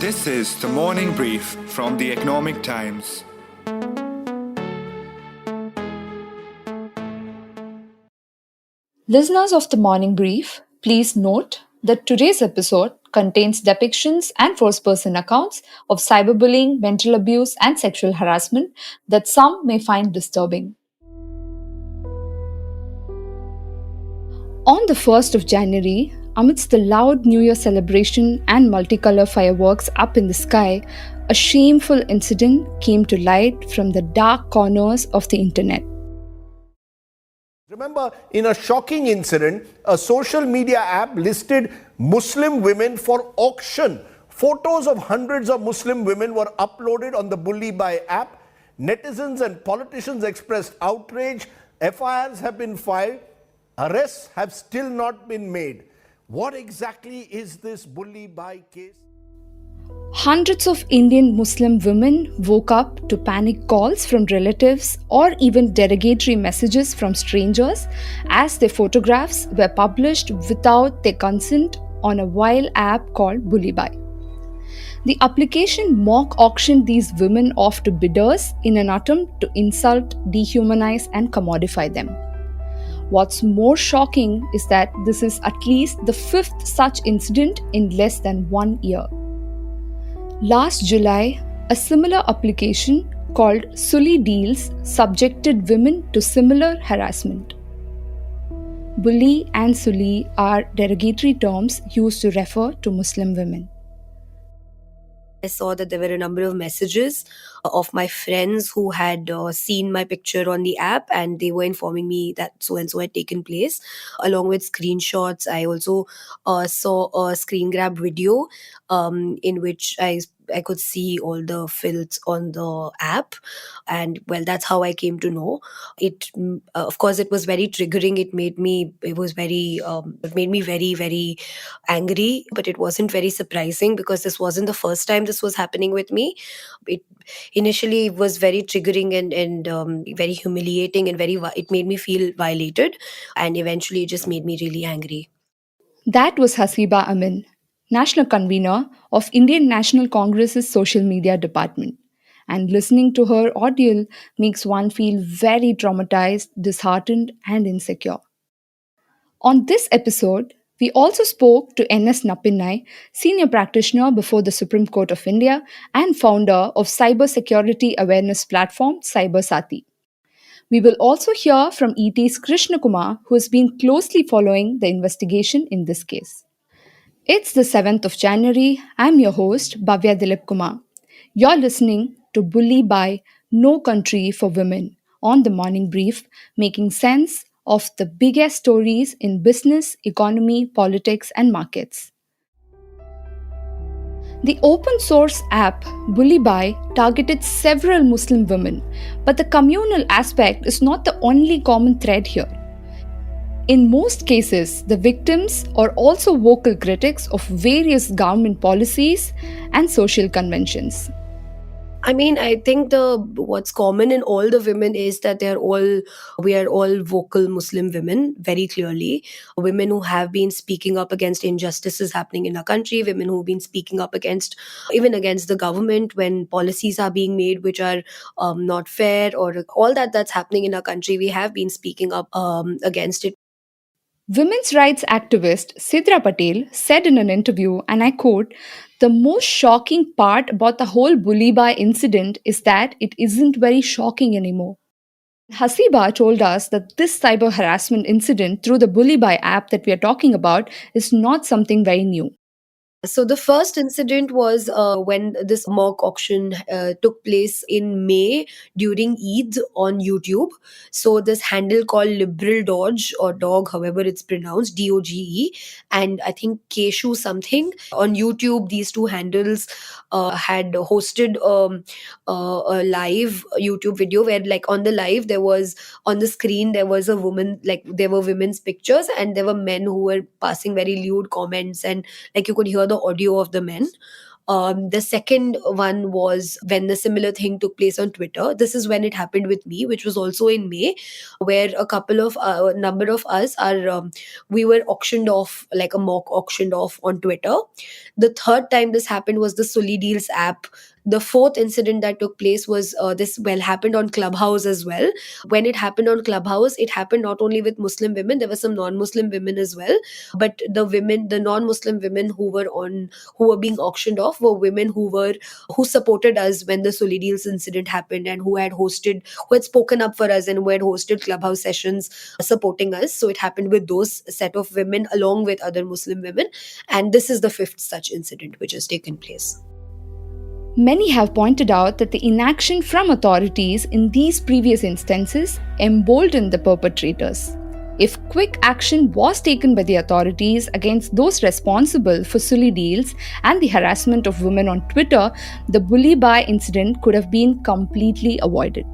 This is the morning brief from the Economic Times. Listeners of the morning brief, please note that today's episode contains depictions and first person accounts of cyberbullying, mental abuse, and sexual harassment that some may find disturbing. On the 1st of January, amidst the loud New Year celebration and multicolor fireworks up in the sky, a shameful incident came to light from the dark corners of the internet. Remember, in a shocking incident, a social media app listed Muslim women for auction. Photos of hundreds of Muslim women were uploaded on the Bulli Bai app. Netizens and politicians expressed outrage. FIRs have been filed. Arrests have still not been made. What exactly is this Bulli Bai case? Hundreds of Indian Muslim women woke up to panic calls from relatives or even derogatory messages from strangers as their photographs were published without their consent on a vile app called Bulli Bai. The application mock auctioned these women off to bidders in an attempt to insult, dehumanize, and commodify them. What's more shocking is that this is at least the fifth such incident in less than 1 year. Last July, a similar application called Sulli deals subjected women to similar harassment. Bulli and Sulli are derogatory terms used to refer to Muslim women. I saw that there were a number of messages of my friends who had seen my picture on the app, and they were informing me that so and so had taken place, along with screenshots. I also saw a screen grab video in which I could see all the filth on the app, and well, that's how I came to know it. Of course, it was very triggering. It made me very, very angry, but it wasn't very surprising because this wasn't the first time this was happening with me. It initially was very triggering and very humiliating, and it made me feel violated, and eventually it just made me really angry. That was Hasiba Amin, National Convener of Indian National Congress's Social Media Department. And listening to her audio makes one feel very traumatized, disheartened, and insecure. On this episode, we also spoke to N.S. Nappinai, senior practitioner before the Supreme Court of India and founder of cyber security awareness platform CyberSati. We will also hear from ET's Krishna Kumar, who has been closely following the investigation in this case. It's the 7th of January. I'm your host, Bhavya Dilipkumar. You're listening to Bulli Bai, No Country for Women on the Morning Brief, making sense of the biggest stories in business, economy, politics, and markets. The open source app Bulli Bai targeted several Muslim women, but the communal aspect is not the only common thread here. In most cases, the victims are also vocal critics of various government policies and social conventions. I mean, I think what's common in all the women is that we are all vocal Muslim women, very clearly. Women who have been speaking up against injustices happening in our country, women who've been speaking up even against the government when policies are being made which are not fair, or all that's happening in our country. We have been speaking up against it. Women's rights activist Sidra Patel said in an interview, and I quote, "The most shocking part about the whole Bulli Bai incident is that it isn't very shocking anymore." Hasiba told us that this cyber harassment incident through the Bulli Bai app that we are talking about is not something very new. So the first incident was when this mock auction took place in May during Eid on YouTube. So this handle called Liberal Dodge, or Dog, however it's pronounced, DOGE, and I think Keshu something on YouTube. These two handles had hosted a live YouTube video where, like, on the live, there was on the screen there was a woman, like there were women's pictures, and there were men who were passing very lewd comments, and like you could hear the audio of the men. The second one was when the similar thing took place on Twitter. This is when it happened with me, which was also in May, where a number of us are we were auctioned off, like a mock auctioned off on Twitter. The third time this happened was the Sulli Deals app. The fourth incident that took place was happened on Clubhouse as well. When it happened on Clubhouse, it happened not only with Muslim women, there were some non-Muslim women as well. But the non-Muslim women who were being auctioned off were women who supported us when the Sulli Deals incident happened, and who had spoken up for us, and who had hosted Clubhouse sessions supporting us. So it happened with those set of women along with other Muslim women. And this is the fifth such incident which has taken place. Many have pointed out that the inaction from authorities in these previous instances emboldened the perpetrators. If quick action was taken by the authorities against those responsible for Sulli Deals and the harassment of women on Twitter, the Bulli Bai incident could have been completely avoided.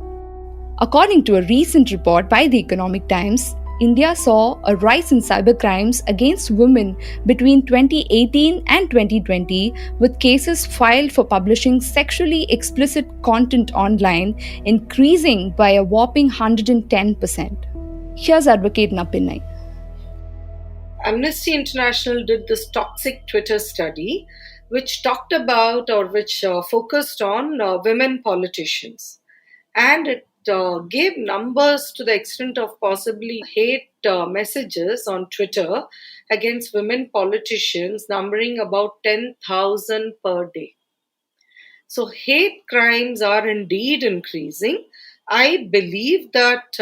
According to a recent report by the Economic Times, India saw a rise in cybercrimes against women between 2018 and 2020, with cases filed for publishing sexually explicit content online increasing by a whopping 110%. Here's Advocate Nappinai. Amnesty International did this toxic Twitter study, which talked about or which focused on women politicians. And it gave numbers to the extent of possibly hate messages on Twitter against women politicians, numbering about 10,000 per day. So hate crimes are indeed increasing. I believe that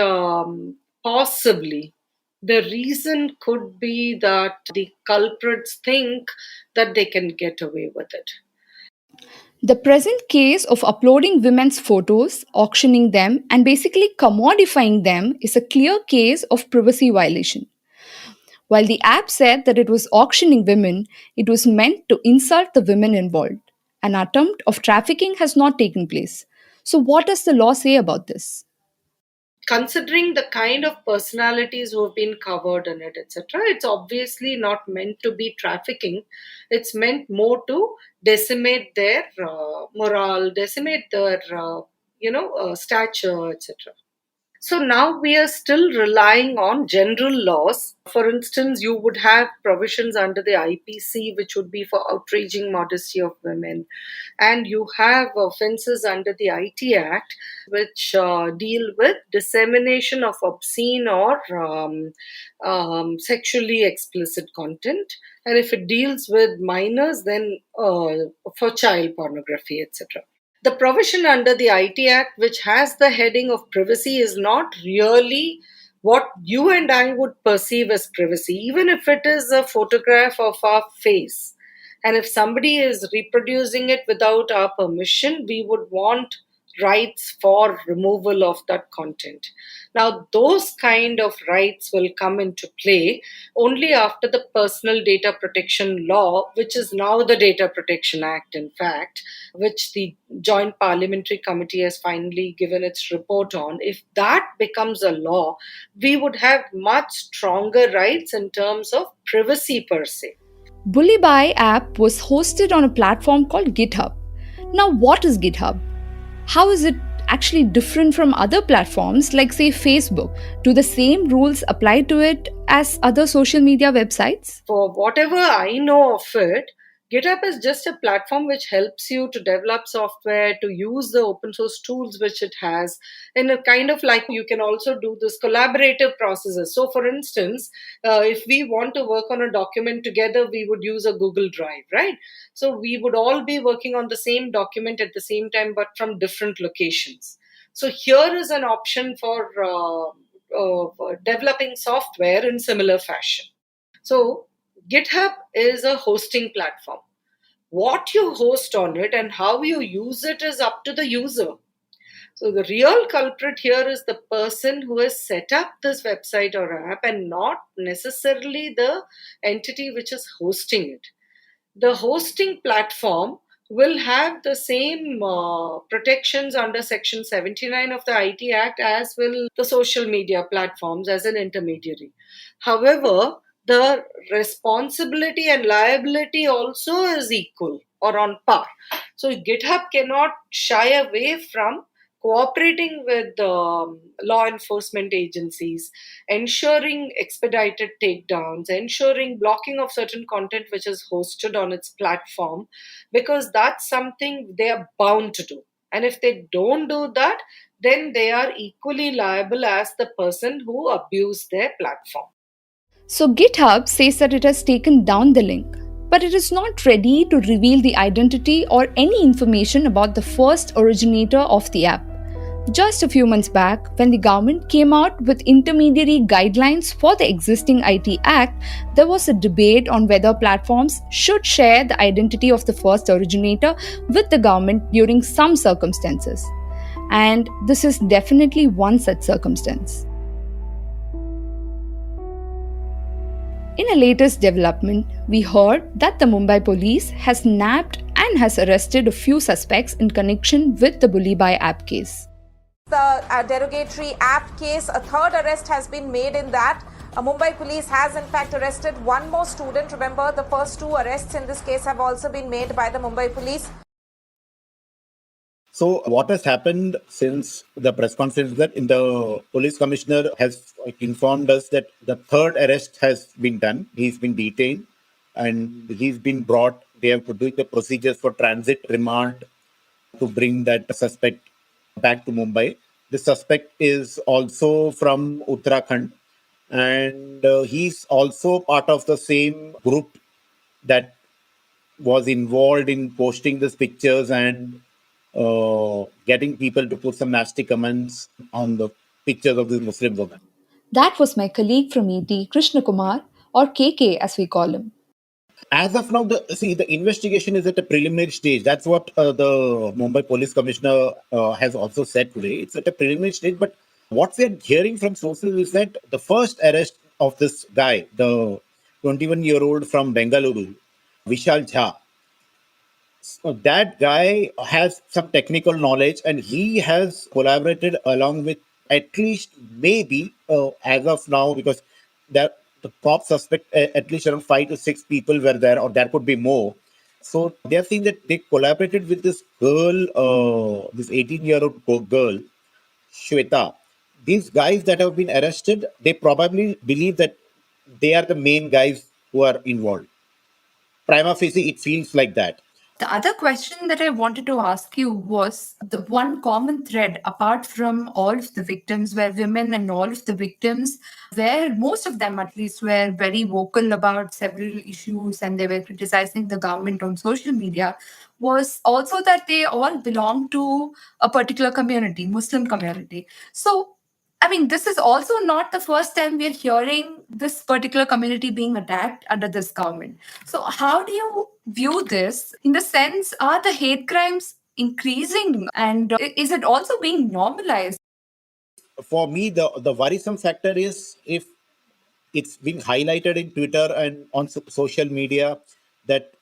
possibly the reason could be that the culprits think that they can get away with it. The present case of uploading women's photos, auctioning them, and basically commodifying them is a clear case of privacy violation. While the app said that it was auctioning women, it was meant to insult the women involved. An attempt of trafficking has not taken place. So, what does the law say about this? Considering the kind of personalities who have been covered in it, etc., it's obviously not meant to be trafficking. It's meant more to decimate their morale, decimate their stature, etc. So now we are still relying on general laws. For instance, you would have provisions under the IPC, which would be for outraging modesty of women. And you have offences under the IT Act, which deal with dissemination of obscene or sexually explicit content. And if it deals with minors, then for child pornography, etc. The provision under the IT Act, which has the heading of privacy, is not really what you and I would perceive as privacy, even if it is a photograph of our face. And if somebody is reproducing it without our permission, we would want rights for removal of that content. Now, those kind of rights will come into play only after the Personal Data Protection Law, which is now the Data Protection Act, in fact, which the Joint Parliamentary Committee has finally given its report on. If that becomes a law, we would have much stronger rights in terms of privacy per se. Bulli Bai app was hosted on a platform called GitHub. Now, what is GitHub? How is it actually different from other platforms like, say, Facebook? Do the same rules apply to it as other social media websites? For whatever I know of it, GitHub is just a platform which helps you to develop software, to use the open source tools which it has, and a kind of like you can also do this collaborative processes. So, for instance, if we want to work on a document together, we would use a Google Drive, right? So we would all be working on the same document at the same time, but from different locations. So here is an option for developing software in similar fashion. So GitHub is a hosting platform. What you host on it and how you use it is up to the user. So the real culprit here is the person who has set up this website or app, and not necessarily the entity which is hosting it. The hosting platform will have the same protections under Section 79 of the IT Act as will the social media platforms as an intermediary. However, the responsibility and liability also is equal or on par. So GitHub cannot shy away from cooperating with law enforcement agencies, ensuring expedited takedowns, ensuring blocking of certain content which is hosted on its platform, because that's something they are bound to do. And if they don't do that, then they are equally liable as the person who abused their platform. So GitHub says that it has taken down the link, but it is not ready to reveal the identity or any information about the first originator of the app. Just a few months back, when the government came out with intermediary guidelines for the existing IT Act, there was a debate on whether platforms should share the identity of the first originator with the government during some circumstances. And this is definitely one such circumstance. In a latest development, we heard that the Mumbai police has nabbed and has arrested a few suspects in connection with the Bulli Bai app case. The derogatory app case, a third arrest has been made in that. Mumbai police has in fact arrested one more student. Remember, the first two arrests in this case have also been made by the Mumbai police. So what has happened since the press conference that the police commissioner has informed us that the third arrest has been done. He's been detained and he's been brought. They have to do the procedures for transit remand to bring that suspect back to Mumbai. The suspect is also from Uttarakhand and he's also part of the same group that was involved in posting these pictures and getting people to put some nasty comments on the pictures of this Muslim woman. That was my colleague from ET, Krishna Kumar, or KK as we call him. As of now, the investigation is at a preliminary stage. That's what the Mumbai Police Commissioner has also said today. It's at a preliminary stage, but what we are hearing from sources is that the first arrest of this guy, the 21-year-old from Bengaluru, Vishal Jha, so that guy has some technical knowledge and he has collaborated along with at least maybe as of now, because that the top suspect, at least around 5 to 6 people were there, or there could be more. So they are saying that they collaborated with this girl, this 18-year-old girl, Shweta. These guys that have been arrested, they probably believe that they are the main guys who are involved. Prima facie, it feels like that. The other question that I wanted to ask you was the one common thread, apart from all of the victims, were women, and all of the victims, where most of them at least were very vocal about several issues and they were criticizing the government on social media, was also that they all belong to a particular community, Muslim community. So I mean, this is also not the first time we're hearing this particular community being attacked under this government. So, how do you view this? In the sense, are the hate crimes increasing and is it also being normalized? For me, the worrisome factor is if it's being highlighted in Twitter and on social media that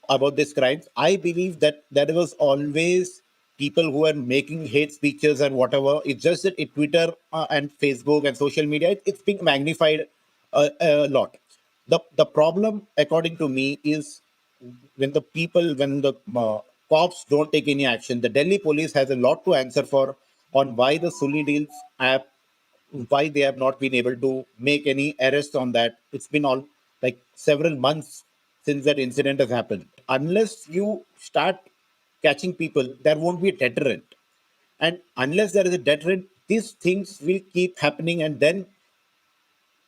about these crimes. I believe that there was always people who are making hate speeches and whatever. It's just that in Twitter and Facebook and social media, it's being magnified a lot. The problem, according to me, is when the cops don't take any action. The Delhi police has a lot to answer for on why the Sulli deals app, why they have not been able to make any arrests on that. It's been all like several months since that incident has happened. Unless you start catching people, there won't be a deterrent. And unless there is a deterrent, these things will keep happening. And then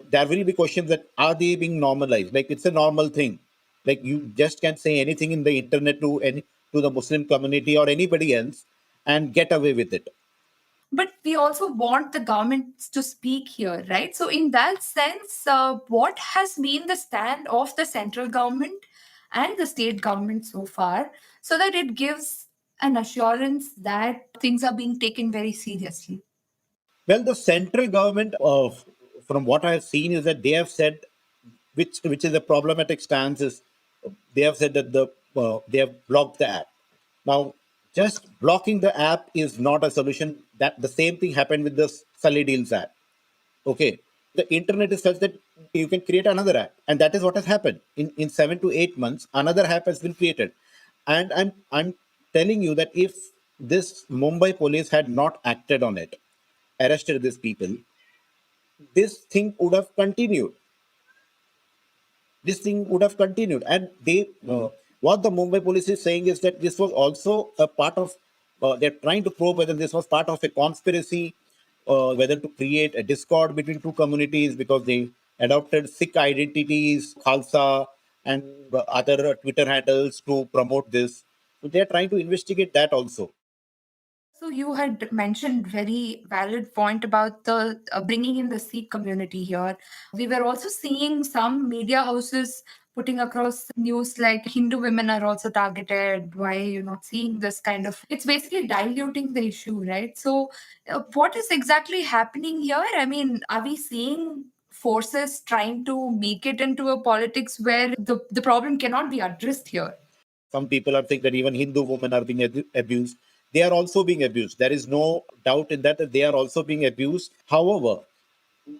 there will be questions that are they being normalized? Like it's a normal thing. Like you just can't say anything in the internet to the Muslim community or anybody else and get away with it. But we also want the governments to speak here, right? So, in that sense, what has been the stand of the central government and the state government so far so that it gives an assurance that things are being taken very seriously? Well, the central government, from what I have seen, is that they have said, which is a problematic stance, is they have said that they have blocked the app. Now, just blocking the app is not a solution. That the same thing happened with the Sully Deals app. Okay, The internet is such that you can create another app, and that is what has happened. In 7 to 8 months, another app has been created, and I'm telling you that if this Mumbai police had not acted on it, arrested these people, this thing would have continued. This thing would have continued. And what the Mumbai police is saying is that this was also a part of, they're trying to probe whether this was part of a conspiracy, whether to create a discord between two communities because they adopted Sikh identities, Khalsa, and other Twitter handles to promote this. So they're trying to investigate that also. So you had mentioned very valid point about the bringing in the Sikh community here. We were also seeing some media houses putting across news like Hindu women are also targeted. Why are you not seeing this kind of? It's basically diluting the issue, right? So, what is exactly happening here? I mean, are we seeing forces trying to make it into a politics where the problem cannot be addressed here? Some people are saying that even Hindu women are being abused. They are also being abused. There is no doubt in that they are also being abused. However,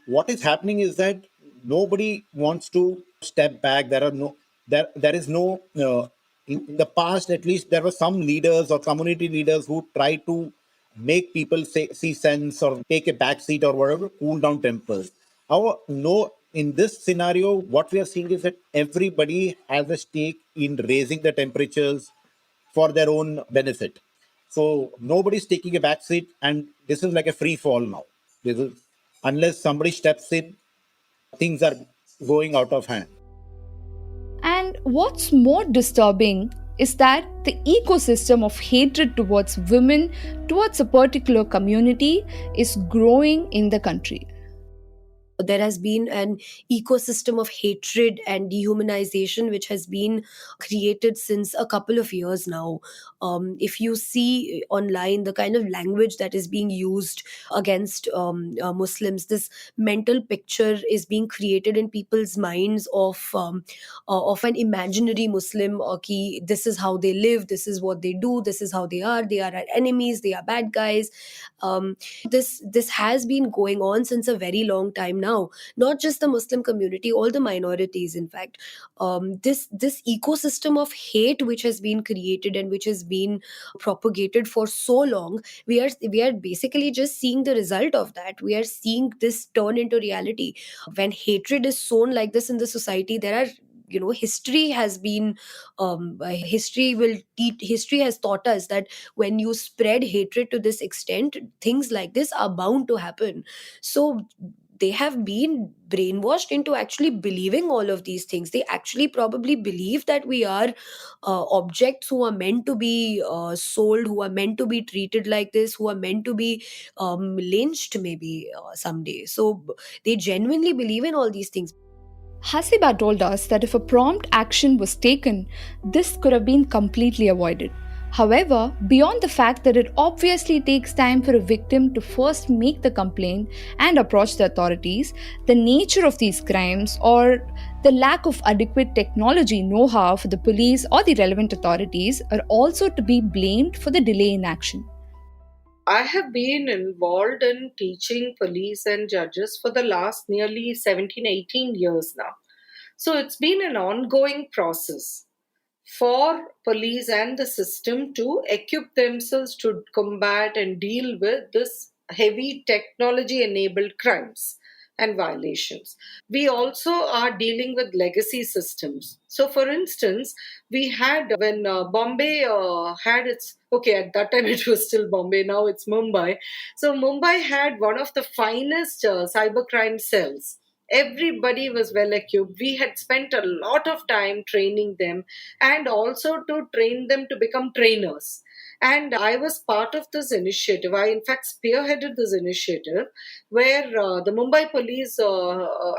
what is happening is that nobody wants to step back. There is no in the past, at least there were some leaders or community leaders who try to make people see sense or take a back seat or whatever, cool down tempers. However, no, in this scenario, what we are seeing is that everybody has a stake in raising the temperatures for their own benefit. So nobody's taking a back seat, and this is like a free fall now. This is, unless somebody steps in, things are going out of hand. And what's more disturbing is that the ecosystem of hatred towards women, towards a particular community, is growing in the country. There has been an ecosystem of hatred and dehumanization which has been created since a couple of years now. If you see online the kind of language that is being used against Muslims, this mental picture is being created in people's minds of an imaginary Muslim, ki this is how they live, this is what they do, this is how they are our enemies, they are bad guys. This has been going on since a very long time now. Not just the Muslim community, all the minorities, in fact. This ecosystem of hate which has been created and which has been propagated for so long, we are basically just seeing the result of that. We are seeing this turn into reality. When hatred is sown like this in the society, there are, history has been history has taught us that when you spread hatred to this extent, things like this are bound to happen. So they have been brainwashed into actually believing all of these things. They actually probably believe that we are objects who are meant to be sold, who are meant to be treated like this, who are meant to be lynched maybe someday. So they genuinely believe in all these things. Hasiba told us that if a prompt action was taken, this could have been completely avoided. However, beyond the fact that it obviously takes time for a victim to first make the complaint and approach the authorities, the nature of these crimes or the lack of adequate technology know how for the police or the relevant authorities are also to be blamed for the delay in action. I have been involved in teaching police and judges for the last nearly 17, 18 years now. So it's been an ongoing process for police and the system to equip themselves to combat and deal with this heavy technology enabled crimes and violations. We also are dealing with legacy systems. So, for instance, we had when Bombay had its, okay, at that time it was still Bombay, now it's Mumbai. So, Mumbai had one of the finest cybercrime cells. Everybody was well equipped. We had spent a lot of time training them and also to train them to become trainers. And I was part of this initiative. I, in fact, spearheaded this initiative where the Mumbai police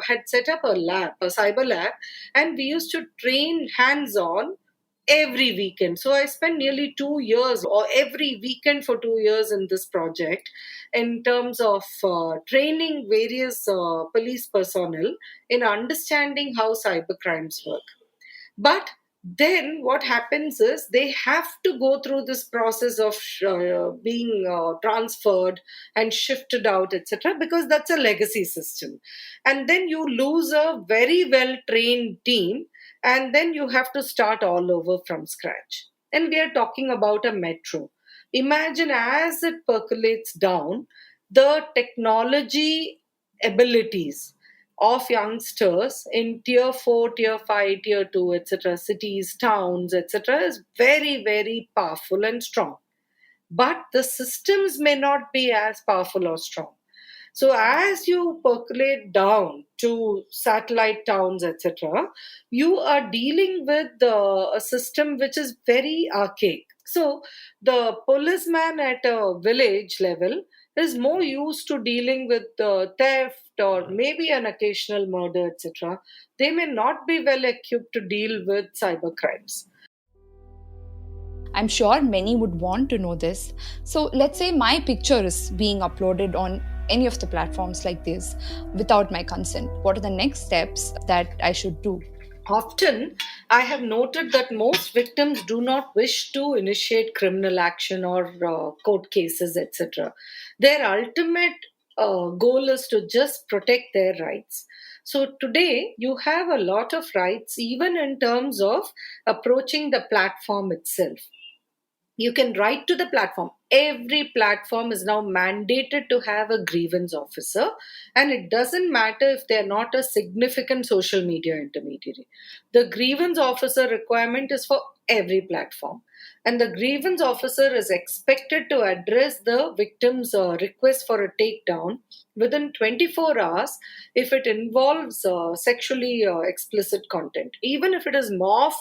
had set up a lab, a cyber lab, and we used to train hands on every weekend. So I spent nearly 2 years or every weekend for 2 years in this project in terms of training various police personnel in understanding how cyber crimes work. But then what happens is they have to go through this process of being transferred and shifted out, etc., because that's a legacy system. And then you lose a very well trained team, and then you have to start all over from scratch. And we are talking about a metro. Imagine as it percolates down, the technology abilities of youngsters in tier 4, tier 5, tier 2, etc., cities, towns, etc., is very, very powerful and strong. But the systems may not be as powerful or strong. So as you percolate down to satellite towns, etc., you are dealing with a system which is very archaic. So the policeman at a village level is more used to dealing with theft or maybe an occasional murder, etc. They may not be well equipped to deal with cyber crimes. I'm sure many would want to know this. So, let's say my picture is being uploaded on any of the platforms like this without my consent. What are the next steps that I should do? Often, I have noted that most victims do not wish to initiate criminal action or court cases, etc. Their ultimate goal is to just protect their rights. So, today, you have a lot of rights, even in terms of approaching the platform itself. You can write to the platform. Every platform is now mandated to have a grievance officer, and it doesn't matter if they're not a significant social media intermediary. The grievance officer requirement is for every platform, and the grievance officer is expected to address the victim's request for a takedown within 24 hours if it involves sexually explicit content, even if it is morphed,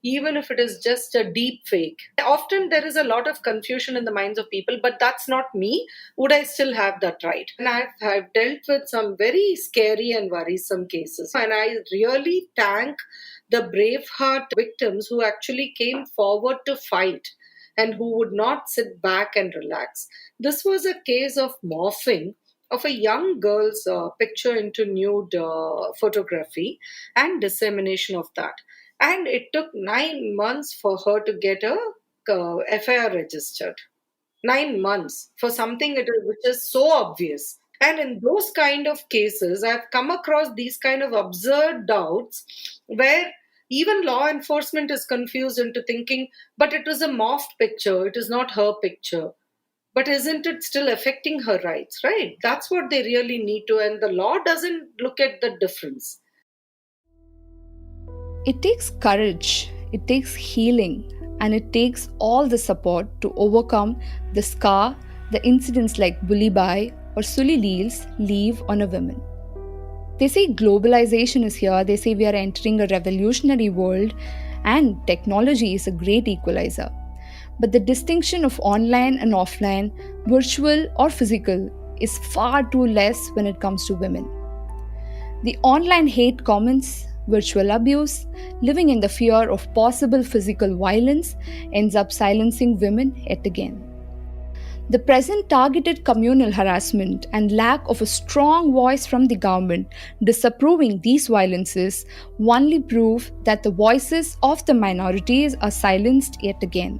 even if it is just a deep fake. Often there is a lot of confusion in the minds of people, but that's not me. Would I still have that right? And I've dealt with some very scary and worrisome cases. And I really thank the braveheart victims who actually came forward to fight and who would not sit back and relax. This was a case of morphing of a young girl's picture into nude photography and dissemination of that. And it took 9 months for her to get a FIR registered. 9 months for something which is so obvious. And in those kind of cases, I've come across these kind of absurd doubts where even law enforcement is confused into thinking, but it was a morphed picture, it is not her picture. But isn't it still affecting her rights, right? That's what they really need to. And the law doesn't look at the difference. It takes courage, it takes healing, and it takes all the support to overcome the scar the incidents like Bulli Bai or Sulli leave on a woman. They say globalization is here, they say we are entering a revolutionary world, and technology is a great equalizer. But the distinction of online and offline, virtual or physical, is far too less when it comes to women. The online hate comments, virtual abuse, living in the fear of possible physical violence ends up silencing women yet again. The present targeted communal harassment and lack of a strong voice from the government disapproving these violences only prove that the voices of the minorities are silenced yet again.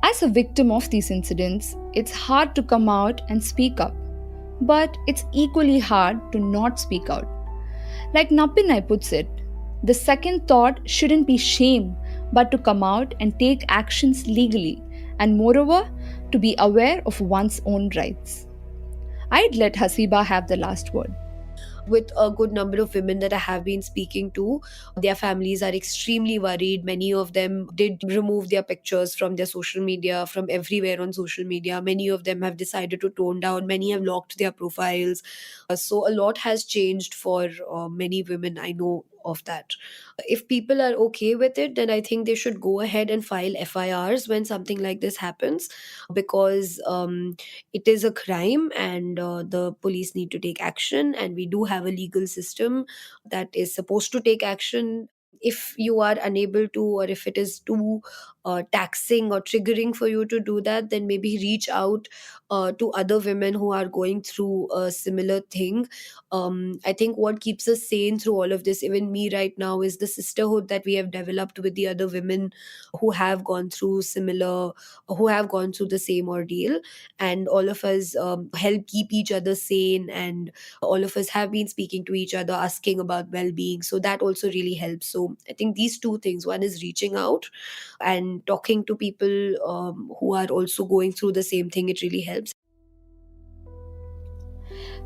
As a victim of these incidents, it's hard to come out and speak up, but it's equally hard to not speak out. Like Nappinai puts it, the second thought shouldn't be shame, but to come out and take actions legally, and moreover, to be aware of one's own rights. I'd let Hasiba have the last word. With a good number of women that I have been speaking to, their families are extremely worried. Many of them did remove their pictures from their social media, from everywhere on social media. Many of them have decided to tone down. Many have locked their profiles. So a lot has changed for many women. I know of that. If people are okay with it, then I think they should go ahead and file FIRs when something like this happens, because it is a crime, and the police need to take action, and we do have a legal system that is supposed to take action. If you are unable to, or if it is too taxing or triggering for you to do that, then maybe reach out to other women who are going through a similar thing. I think what keeps us sane through all of this, even me right now, is the sisterhood that we have developed with the other women who have gone through similar, who have gone through the same ordeal. And all of us help keep each other sane, and all of us have been speaking to each other, asking about well-being, so that also really helps. So I think these two things, one is reaching out and talking to people who are also going through the same thing, it really helps.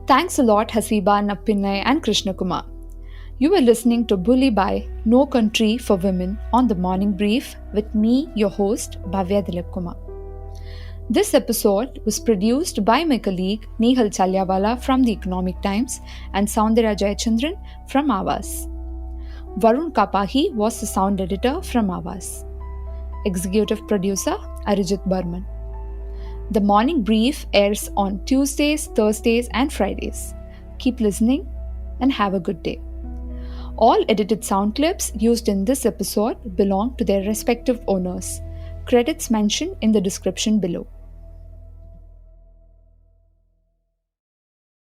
Thanks a lot, Hasiba, Nappinai, and Krishna Kumar. You were listening to Bulli Bai, No Country for Women on the Morning Brief with me, your host, Bhavya Dilipkumar. This episode was produced by my colleague Nehal Chalyawala from The Economic Times and Soundarya Jayachandran from Avas. Varun Kapahi was the sound editor from Avas. Executive producer Arijit Burman. The Morning Brief airs on Tuesdays, Thursdays, and Fridays. Keep listening and have a good day. All edited sound clips used in this episode belong to their respective owners. Credits mentioned in the description below.